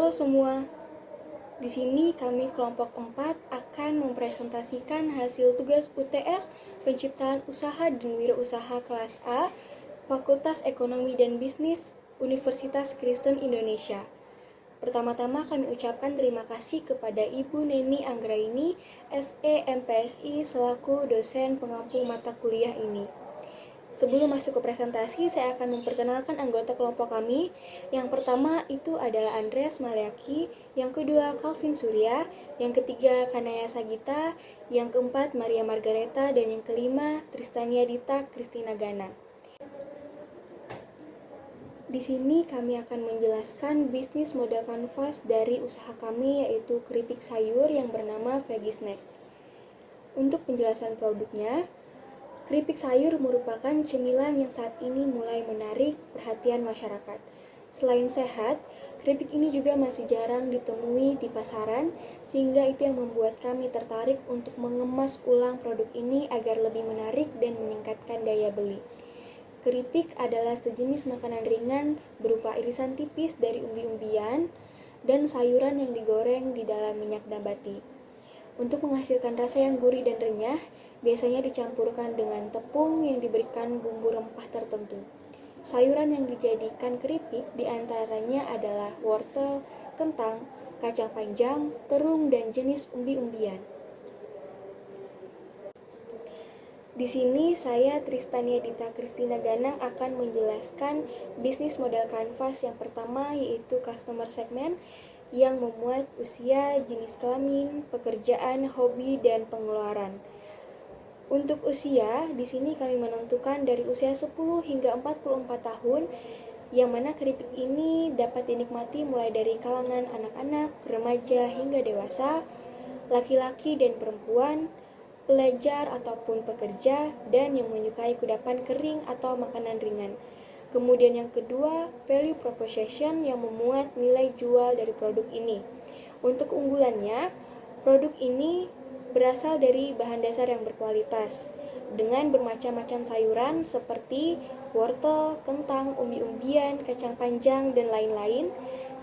Halo semua, di sini kami kelompok 4 akan mempresentasikan hasil tugas UTS Penciptaan Usaha dan Wirausaha kelas A, Fakultas Ekonomi dan Bisnis, Universitas Kristen Indonesia. Pertama-tama kami ucapkan terima kasih kepada Ibu Neni Anggraini, SE MPSI selaku dosen pengampu mata kuliah ini. Sebelum masuk ke presentasi, saya akan memperkenalkan anggota kelompok kami. Yang pertama itu adalah Andreas Maliaki, yang kedua Calvin Surya, yang ketiga Kanaya Sagita, yang keempat Maria Margareta, dan yang kelima Tristania Dita Kristina Gana. Di sini kami akan menjelaskan bisnis model kanvas dari usaha kami, yaitu keripik sayur yang bernama Veggie Snack. Untuk penjelasan produknya, keripik sayur merupakan cemilan yang saat ini mulai menarik perhatian masyarakat. Selain sehat, keripik ini juga masih jarang ditemui di pasaran, sehingga itu yang membuat kami tertarik untuk mengemas ulang produk ini agar lebih menarik dan meningkatkan daya beli. Keripik adalah sejenis makanan ringan berupa irisan tipis dari umbi-umbian dan sayuran yang digoreng di dalam minyak nabati. Untuk menghasilkan rasa yang gurih dan renyah, biasanya dicampurkan dengan tepung yang diberikan bumbu rempah tertentu. Sayuran yang dijadikan keripik diantaranya adalah wortel, kentang, kacang panjang, terung, dan jenis umbi-umbian. Di sini saya Tristania Dita Kristina Ganang akan menjelaskan bisnis model kanvas yang pertama, yaitu customer segment yang memuat usia, jenis kelamin, pekerjaan, hobi, dan pengeluaran. Untuk usia, di sini kami menentukan dari usia 10 hingga 44 tahun, yang mana keripik ini dapat dinikmati mulai dari kalangan anak-anak, remaja, hingga dewasa, laki-laki dan perempuan, pelajar ataupun pekerja, dan yang menyukai kudapan kering atau makanan ringan. Kemudian yang kedua, value proposition yang memuat nilai jual dari produk ini. Untuk keunggulannya, produk ini berasal dari bahan dasar yang berkualitas, dengan bermacam-macam sayuran seperti wortel, kentang, umbi-umbian, kacang panjang, dan lain-lain,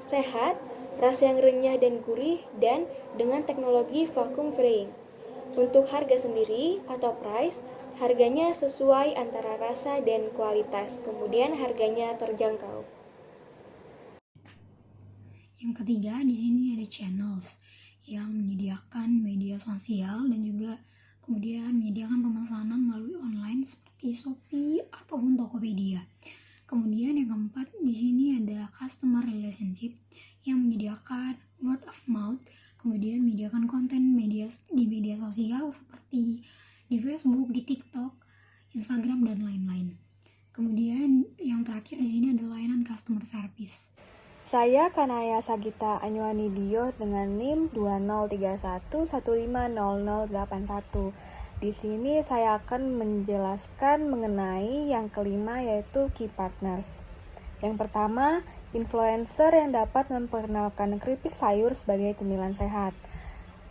sehat, rasa yang renyah dan gurih, dan dengan teknologi vacuum freeing. Untuk harga sendiri atau price, harganya sesuai antara rasa dan kualitas, kemudian harganya terjangkau. Yang ketiga, di sini ada channels yang menyediakan media sosial dan juga kemudian menyediakan pemesanan melalui online seperti Shopee ataupun Tokopedia. Kemudian yang keempat, di sini ada customer relationship yang menyediakan word of mouth, kemudian menyediakan konten di media sosial seperti di Facebook, di TikTok, Instagram, dan lain-lain. Kemudian yang terakhir di sini ada layanan customer service. Saya Kanaya Sagita Anyuani Dio dengan NIM 2031150081. Di sini saya akan menjelaskan mengenai yang kelima, yaitu key partners. Yang pertama, influencer yang dapat memperkenalkan keripik sayur sebagai cemilan sehat.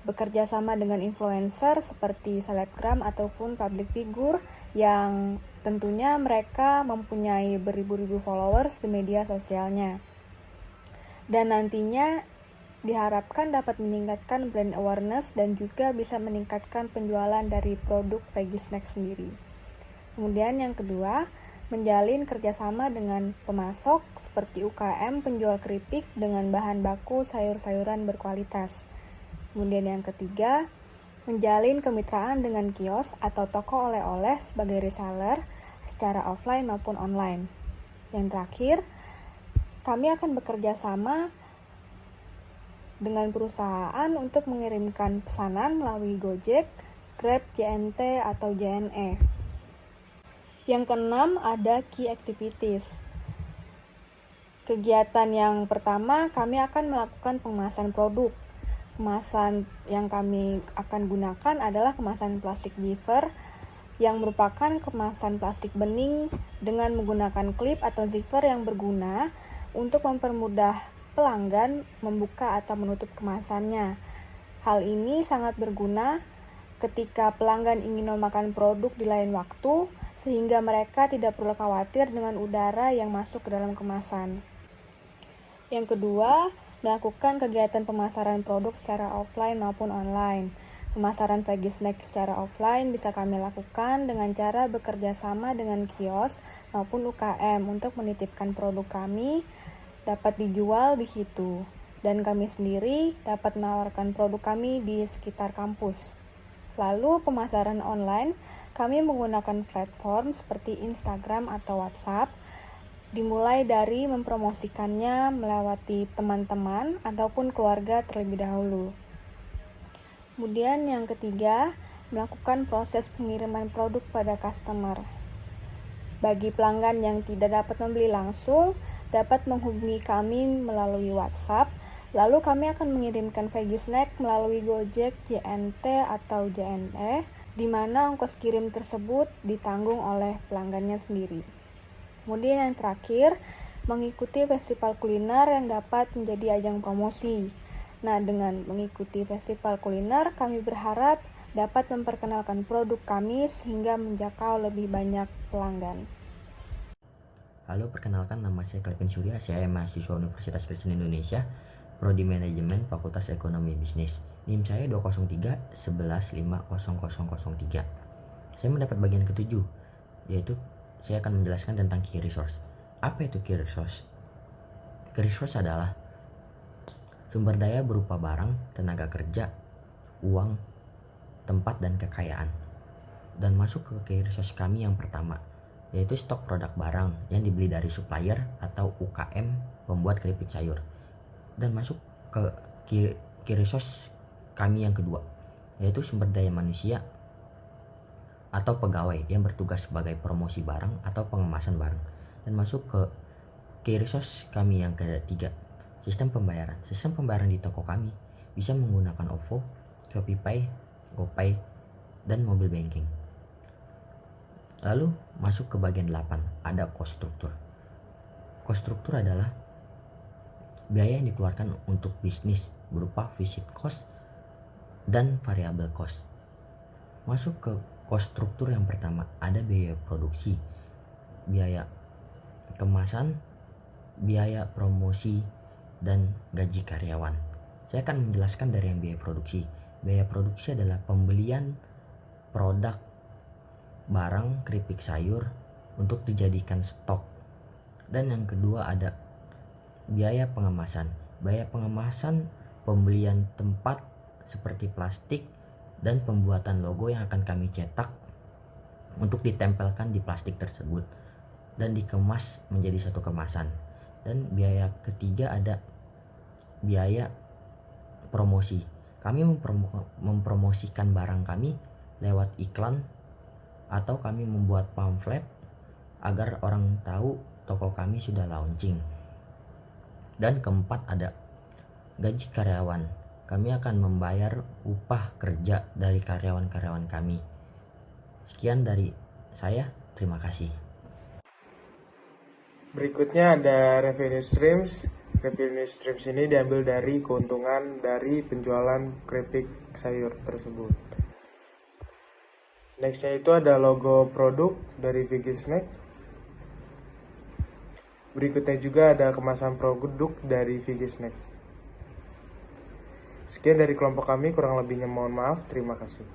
Bekerja sama dengan influencer seperti selebgram ataupun public figure yang tentunya mereka mempunyai beribu-ribu followers di media sosialnya. Dan nantinya diharapkan dapat meningkatkan brand awareness dan juga bisa meningkatkan penjualan dari produk Veggie Snack sendiri. Kemudian yang kedua, menjalin kerjasama dengan pemasok seperti UKM penjual keripik dengan bahan baku sayur-sayuran berkualitas. Kemudian yang ketiga, menjalin kemitraan dengan kios atau toko oleh-oleh sebagai reseller secara offline maupun online. Yang terakhir, kami akan bekerja sama dengan perusahaan untuk mengirimkan pesanan melalui Gojek, Grab, JNT, atau JNE. Yang keenam ada key activities. Kegiatan yang pertama, kami akan melakukan pengemasan produk. Kemasan yang kami akan gunakan adalah kemasan plastik zipper yang merupakan kemasan plastik bening dengan menggunakan klip atau zipper yang berguna untuk mempermudah pelanggan membuka atau menutup kemasannya. Hal ini sangat berguna ketika pelanggan ingin memakan produk di lain waktu, sehingga mereka tidak perlu khawatir dengan udara yang masuk ke dalam kemasan. Yang kedua, melakukan kegiatan pemasaran produk secara offline maupun online. Pemasaran Veggie Snack secara offline bisa kami lakukan dengan cara bekerja sama dengan kios maupun UKM untuk menitipkan produk kami dapat dijual di situ. Dan kami sendiri dapat menawarkan produk kami di sekitar kampus. Lalu pemasaran online, kami menggunakan platform seperti Instagram atau WhatsApp, dimulai dari mempromosikannya melewati teman-teman ataupun keluarga terlebih dahulu. Kemudian yang ketiga, melakukan proses pengiriman produk pada customer. Bagi pelanggan yang tidak dapat membeli langsung, dapat menghubungi kami melalui WhatsApp, lalu kami akan mengirimkan Veggie Snack melalui Gojek, JNT, atau JNE, di mana ongkos kirim tersebut ditanggung oleh pelanggannya sendiri. Kemudian yang terakhir, mengikuti festival kuliner yang dapat menjadi ajang promosi. Nah, dengan mengikuti festival kuliner, kami berharap dapat memperkenalkan produk kami sehingga menjangkau lebih banyak pelanggan. Halo, perkenalkan nama saya Kelvin Surya, saya mahasiswa Universitas Kristen Indonesia, Prodi Manajemen Fakultas Ekonomi Bisnis. NIM saya 203.11.50003. Saya mendapat bagian ketujuh, yaitu saya akan menjelaskan tentang key resource. Apa itu key resource? Key resource adalah sumber daya berupa barang, tenaga kerja, uang, tempat, dan kekayaan. Dan masuk ke key resource kami yang pertama, yaitu stok produk barang yang dibeli dari supplier atau UKM pembuat keripik sayur. Dan masuk ke key resource kami yang kedua, yaitu sumber daya manusia atau pegawai yang bertugas sebagai promosi barang atau pengemasan barang. Dan masuk ke key resource kami yang ketiga, sistem pembayaran. Sistem pembayaran di toko kami bisa menggunakan OVO, ShopeePay, GoPay, dan mobile banking. Lalu masuk ke bagian 8, ada cost structure. Cost structure adalah biaya yang dikeluarkan untuk bisnis berupa visit cost dan variable cost. Masuk ke cost structure yang pertama, ada biaya produksi, biaya kemasan, biaya promosi, dan gaji karyawan. Saya akan menjelaskan dari yang biaya produksi. Biaya produksi adalah pembelian produk barang keripik sayur untuk dijadikan stok. Dan yang kedua ada biaya pengemasan. Biaya pengemasan pembelian tempat seperti plastik dan pembuatan logo yang akan kami cetak untuk ditempelkan di plastik tersebut dan dikemas menjadi satu kemasan. Dan biaya ketiga ada biaya promosi. Kami mempromosikan barang kami lewat iklan atau kami membuat pamflet agar orang tahu toko kami sudah launching. Dan keempat ada gaji karyawan. Kami akan membayar upah kerja dari karyawan-karyawan kami. Sekian dari saya, terima kasih. Berikutnya ada revenue streams. Revenue streams ini diambil dari keuntungan dari penjualan keripik sayur tersebut. Nextnya itu ada logo produk dari Veggie Snack. Berikutnya juga ada kemasan produk dari Veggie Snack. Sekian dari kelompok kami, kurang lebihnya mohon maaf. Terima kasih.